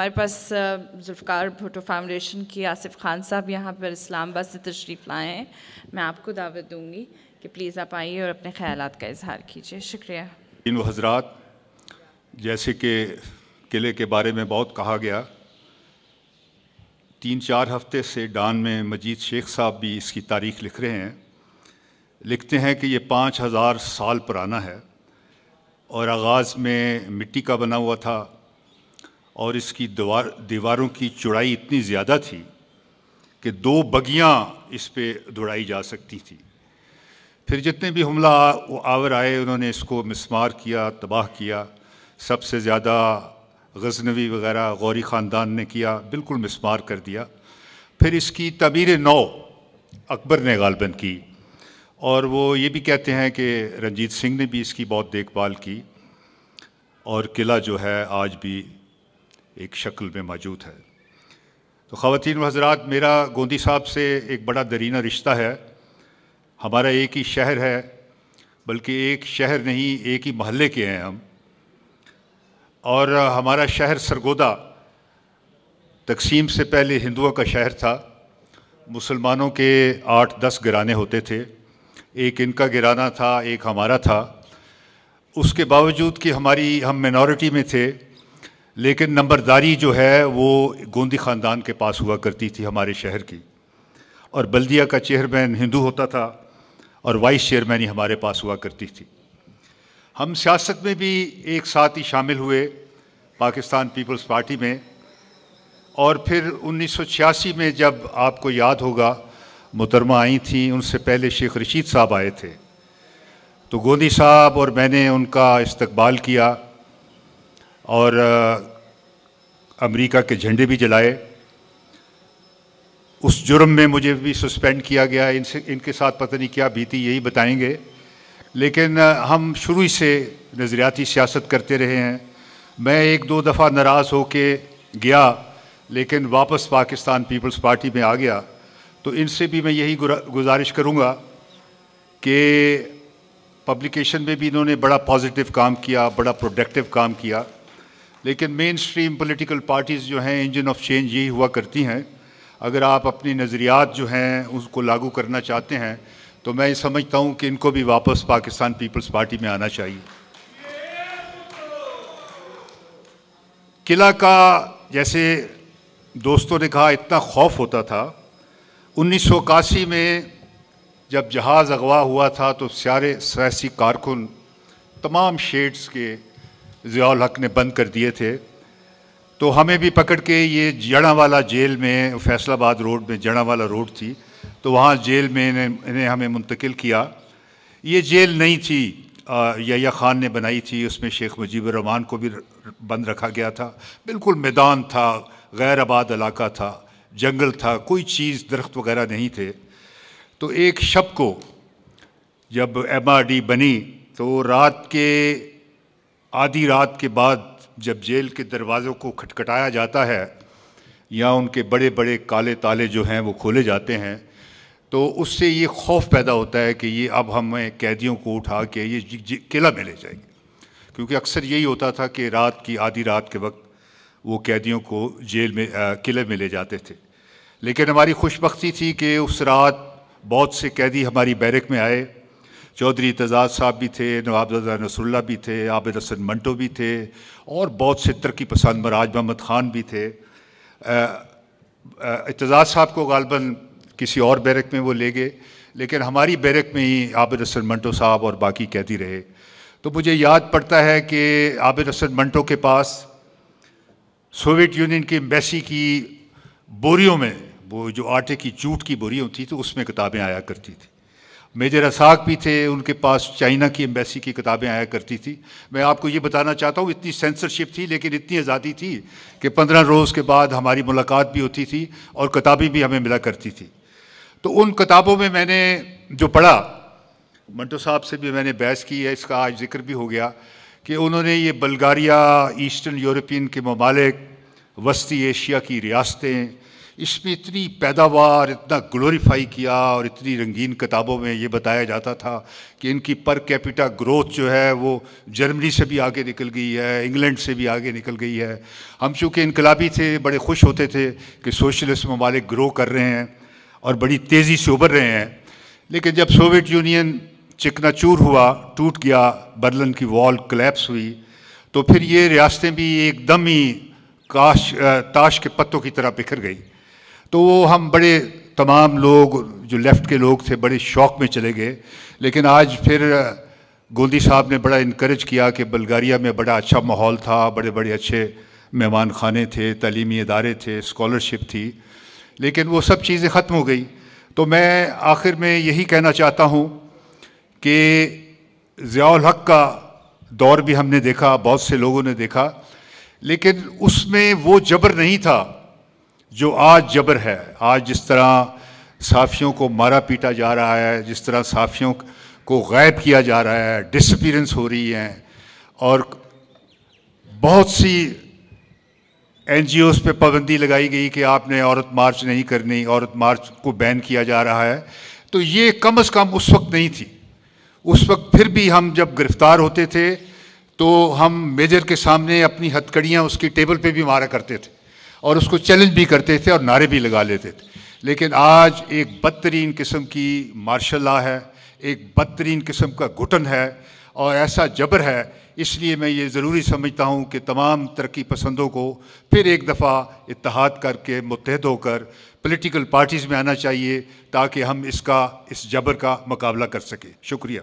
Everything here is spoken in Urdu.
ہمارے پاس ذوالفقار بھٹو فاؤنڈیشن کی آصف خان صاحب یہاں پر اسلام آباد سے تشریف لائے ہیں. میں آپ کو دعوت دوں گی کہ پلیز آپ آئیے اور اپنے خیالات کا اظہار کیجیے. شکریہ. ان حضرات، جیسے کہ قلعے کے بارے میں بہت کہا گیا، 3-4 ہفتے سے ڈان میں مجید شیخ صاحب بھی اس کی تاریخ لکھ رہے ہیں. لکھتے ہیں کہ یہ 5000 سال پرانا ہے اور آغاز میں مٹی کا بنا ہوا تھا اور اس کی دیواروں کی چوڑائی اتنی زیادہ تھی کہ 2 بگیاں اس پہ دوڑائی جا سکتی تھی. پھر جتنے بھی حملہ آور آئے انہوں نے اس کو مسمار کیا، تباہ کیا. سب سے زیادہ غزنوی وغیرہ غوری خاندان نے کیا، بالکل مسمار کر دیا. پھر اس کی تعمیر نو اکبر نے غالباً کی، اور وہ یہ بھی کہتے ہیں کہ رنجیت سنگھ نے بھی اس کی بہت دیکھ بھال کی، اور قلعہ جو ہے آج بھی ایک شکل میں موجود ہے. تو خواتین و حضرات، میرا گوندی صاحب سے ایک بڑا درینہ رشتہ ہے. ہمارا ایک ہی شہر ہے، بلکہ ایک شہر نہیں، ایک ہی محلے کے ہیں ہم. اور ہمارا شہر سرگودا تقسیم سے پہلے ہندوؤں کا شہر تھا. مسلمانوں کے 8-10 گھرانے ہوتے تھے، ایک ان کا گھرانہ تھا، ایک ہمارا تھا. اس کے باوجود کہ ہم مینورٹی میں تھے، لیکن نمبرداری جو ہے وہ گوندی خاندان کے پاس ہوا کرتی تھی ہمارے شہر کی. اور بلدیہ کا چیئرمین ہندو ہوتا تھا اور وائس چیئرمین ہی ہمارے پاس ہوا کرتی تھی. ہم سیاست میں بھی ایک ساتھ ہی شامل ہوئے پاکستان پیپلز پارٹی میں. اور پھر 1986 میں جب آپ کو یاد ہوگا محترمہ آئی تھیں، ان سے پہلے شیخ رشید صاحب آئے تھے، تو گوندی صاحب اور میں نے ان کا استقبال کیا اور امریکہ کے جھنڈے بھی جلائے. اس جرم میں مجھے بھی سسپینڈ کیا گیا. ان کے ساتھ پتہ نہیں کیا بیتی، یہی بتائیں گے. لیکن ہم شروع سے نظریاتی سیاست کرتے رہے ہیں. میں 1-2 دفعہ ناراض ہو کے گیا، لیکن واپس پاکستان پیپلز پارٹی میں آ گیا. تو ان سے بھی میں یہی گزارش کروں گا کہ پبلیکیشن میں بھی انہوں نے بڑا پازیٹیو کام کیا، بڑا پروڈکٹیو کام کیا. لیکن مین سٹریم پولیٹیکل پارٹیز جو ہیں انجن آف چینج یہی ہوا کرتی ہیں. اگر آپ اپنی نظریات جو ہیں اس کو لاگو کرنا چاہتے ہیں تو میں یہ سمجھتا ہوں کہ ان کو بھی واپس پاکستان پیپلز پارٹی میں آنا چاہیے. قلعہ کا جیسے دوستوں نے کہا اتنا خوف ہوتا تھا. 1981 میں جب جہاز اغوا ہوا تھا تو سارے سیاسی کارکن تمام شیڈز کے ضیاء الحق نے بند کر دیے تھے. تو ہمیں بھی پکڑ کے یہ جڑاں والا جیل میں، فیصل آباد روڈ میں جڑاں والا روڈ تھی، تو وہاں جیل میں انہیں ہمیں منتقل کیا. یہ جیل نہیں تھی، یحییٰ خان نے بنائی تھی. اس میں شیخ مجیب الرحمان کو بھی بند رکھا گیا تھا. بالکل میدان تھا، غیر آباد علاقہ تھا، جنگل تھا، کوئی چیز درخت وغیرہ نہیں تھے. تو ایک شب کو جب MRD بنی تو رات کے آدھی رات کے بعد جب جیل کے دروازوں کو کھٹکھٹایا جاتا ہے یا ان کے بڑے بڑے کالے تالے جو ہیں وہ کھولے جاتے ہیں، تو اس سے یہ خوف پیدا ہوتا ہے کہ یہ اب ہمیں قیدیوں کو اٹھا کے یہ قلعہ میں لے جائیں گے. کیونکہ اکثر یہی ہوتا تھا کہ رات کی آدھی رات کے وقت وہ قیدیوں کو جیل میں قلعے میں لے جاتے تھے. لیکن ہماری خوش بختی تھی کہ اس رات بہت سے قیدی ہماری بیرک میں آئے. چودھری اعتزاز صاحب بھی تھے، نواب زادہ نصر اللہ بھی تھے، عابد حسن منٹو بھی تھے، اور بہت سے ترقی پسند مراج محمد خان بھی تھے. اعتزاز صاحب کو غالباً کسی اور بیرک میں وہ لے گئے، لیکن ہماری بیرک میں ہی عابد حسن منٹو صاحب اور باقی قیدی رہے. تو مجھے یاد پڑتا ہے کہ عابد حسن منٹو کے پاس سوویت یونین کی ایمبیسی کی بوریوں میں، وہ جو آٹے کی جوٹ کی بوریاں تھی تو اس میں کتابیں آیا کرتی تھی. میجر اسحاق بھی تھے، ان کے پاس چائنا کی ایمبیسی کی کتابیں آیا کرتی تھی. میں آپ کو یہ بتانا چاہتا ہوں اتنی سینسرشپ تھی، لیکن اتنی آزادی تھی کہ 15 روز کے بعد ہماری ملاقات بھی ہوتی تھی اور کتابیں بھی ہمیں ملا کرتی تھی. تو ان کتابوں میں میں نے جو پڑھا، منٹو صاحب سے بھی میں نے بحث کی ہے، اس کا آج ذکر بھی ہو گیا، کہ انہوں نے یہ بلغاریہ، ایسٹرن یورپین کے ممالک، وسطی ایشیا کی ریاستیں، اس میں اتنی پیداوار، اتنا گلوریفائی کیا اور اتنی رنگین کتابوں میں یہ بتایا جاتا تھا کہ ان کی پر کیپیٹا گروتھ جو ہے وہ جرمنی سے بھی آگے نکل گئی ہے، انگلینڈ سے بھی آگے نکل گئی ہے۔ ہم چونکہ انقلابی تھے، بڑے خوش ہوتے تھے کہ سوشلسٹ ممالک گرو کر رہے ہیں اور بڑی تیزی سے ابھر رہے ہیں، لیکن جب سوویت یونین چکنا چور ہوا، ٹوٹ گیا، برلن کی وال کلیپس ہوئی، تو پھر یہ ریاستیں بھی ایک دم ہی تاش کے پتوں کی طرح بکھر گئی۔ تو وہ ہم بڑے تمام لوگ جو لیفٹ کے لوگ تھے بڑے شوق میں چلے گئے، لیکن آج پھر گوندی صاحب نے بڑا انکریج کیا کہ بلغاریہ میں بڑا اچھا ماحول تھا، بڑے بڑے اچھے مہمان خانے تھے، تعلیمی ادارے تھے، اسکالرشپ تھی، لیکن وہ سب چیزیں ختم ہو گئی۔ تو میں آخر میں یہی کہنا چاہتا ہوں کہ ضیاء الحق کا دور بھی ہم نے دیکھا، بہت سے لوگوں نے دیکھا، لیکن اس میں وہ جبر نہیں تھا جو آج جبر ہے۔ آج جس طرح صحافیوں کو مارا پیٹا جا رہا ہے، جس طرح صحافیوں کو غائب کیا جا رہا ہے، ڈس اپیئرنس ہو رہی ہیں، اور بہت سی این جی اوز پہ پابندی لگائی گئی کہ آپ نے عورت مارچ نہیں کرنی، عورت مارچ کو بین کیا جا رہا ہے، تو یہ کم از کم اس وقت نہیں تھی۔ اس وقت پھر بھی ہم جب گرفتار ہوتے تھے تو ہم میجر کے سامنے اپنی ہتھکڑیاں اس کی ٹیبل پہ بھی مارا کرتے تھے اور اس کو چیلنج بھی کرتے تھے اور نعرے بھی لگا لیتے تھے۔ لیکن آج ایک بدترین قسم کی مارشل لا ہے، ایک بدترین قسم کا گھٹن ہے اور ایسا جبر ہے۔ اس لیے میں یہ ضروری سمجھتا ہوں کہ تمام ترقی پسندوں کو پھر ایک دفعہ اتحاد کر کے متحد ہو کر پولیٹیکل پارٹیز میں آنا چاہیے تاکہ ہم اس جبر کا مقابلہ کر سکیں۔ شکریہ۔